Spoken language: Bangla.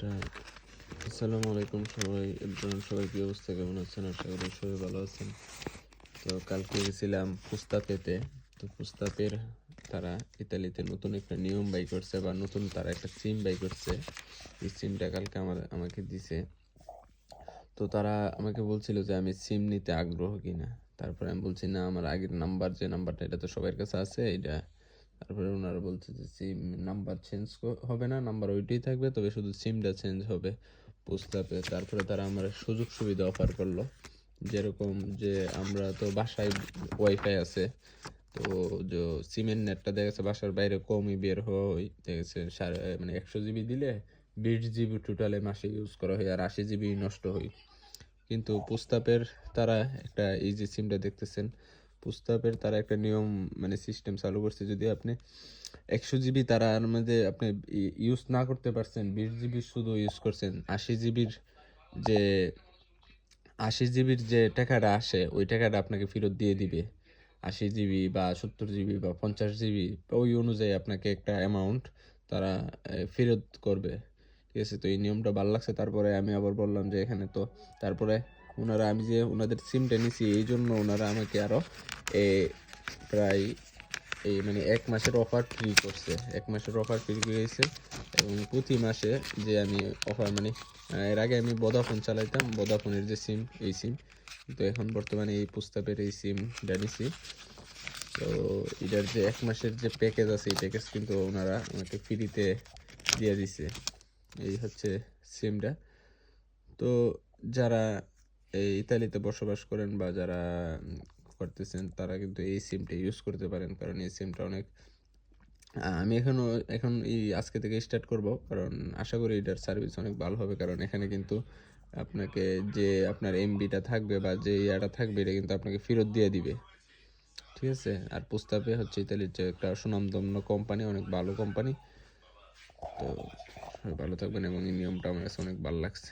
স্টার্ট। আসসালামু আলাইকুম সবাই কি অবস্থা, কেমন আছেন? আশা করি সবাই ভালো আছেন। তো কালকে গেছিলাম পুস্তাপেতে। তো পুস্তাপের তারা ইতালিতে নতুন একটা নিয়ম বাই করছে, বা নতুন তারা একটা সিম বাই করছে। এই সিমটা কালকে আমাকে দিছে। তো তারা আমাকে বলছিল যে আমি সিম নিতে আগ্রহ কিনা। তারপরে আমি বলছি না, আমার আগের যে নাম্বারটা এটা তো সবার কাছে আছে, এটা। তারপরে ওনারা বলছে যে সিম নাম্বার চেঞ্জ হবে না, নাম্বার ওইটাই থাকবে, তবে শুধু সিমটা চেঞ্জ হবে প্রস্তাবে। তারপরে তারা আমার সুযোগ সুবিধা অফার করলো, যেরকম যে আমরা তো বাসায় ওয়াইফাই আছে, তো যে সিমের নেটটা দেখা গেছে বাসার বাইরে কমই বের হয়, দেখা গেছে 100 জিবি দিলে 20 জিবি টোটালে মাসে ইউজ করা হয়, আর 80 জিবি নষ্ট হয়। কিন্তু প্রস্তাবের তারা একটা, এই যে সিমটা দেখতেছেন, প্রস্তাবের তারা একটা নিয়ম সিস্টেম চালু করছে, যদি আপনি 100 জিবি তারা মধ্যে আপনি ইউজ না করতে পারছেন, 20 জিবি শুধু ইউজ করছেন, যে 80 জিবির যে টাকাটা আসে ওই টাকাটা আপনাকে ফেরত দিয়ে দিবে। 80 জিবি বা 70 জিবি বা 50 জিবি ওই অনুযায়ী আপনাকে একটা অ্যামাউন্ট তারা ফেরত করবে। ঠিক আছে, তো এই নিয়মটা ভালো লাগছে। তারপরে আমি আবার বললাম যে এখানে তো, তারপরে আমি যে ওনাদের সিমটা নিছি, এই জন্য ওনারা আমাকে আরও প্রায় 1 মাসের অফার ফ্রি করছে, 1 মাসের অফার ফ্রি করেছে। এবং প্রতি মাসে যে আমি অফার এর আগে আমি ভোডাফোন চালাইতাম, ভোডাফোনের যে সিম, এই সিম, তো এখন বর্তমানে এই প্রস্তাবের এই সিমটা নিছি। তো এটার যে 1 মাসের যে প্যাকেজ আছে, এই প্যাকেজ কিন্তু ওনারা আমাকে ফ্রিতে দিয়ে দিছে। এই হচ্ছে সিমটা। তো যারা এই ইতালিতে বসবাস করেন বা যারা করতেছেন, তারা কিন্তু এই সিমটা ইউজ করতে পারেন, কারণ এই সিমটা অনেক আমি এখন এই আজকে থেকে স্টার্ট করব, কারণ আশা করি এটার সার্ভিস অনেক ভালো হবে। কারণ এখানে কিন্তু আপনাকে যে আপনার এমবিটা থাকবে বা যে ইয়াটা থাকবে, এটা কিন্তু আপনাকে ফেরত দিয়ে দিবে। ঠিক আছে, আর প্রস্তাবে হচ্ছে ইতালির যে একটা সুনামধন্য কোম্পানি, অনেক ভালো কোম্পানি। তো সবাই ভালো থাকবেন, এবং এই নিয়মটা আমার কাছে অনেক ভালো লাগছে।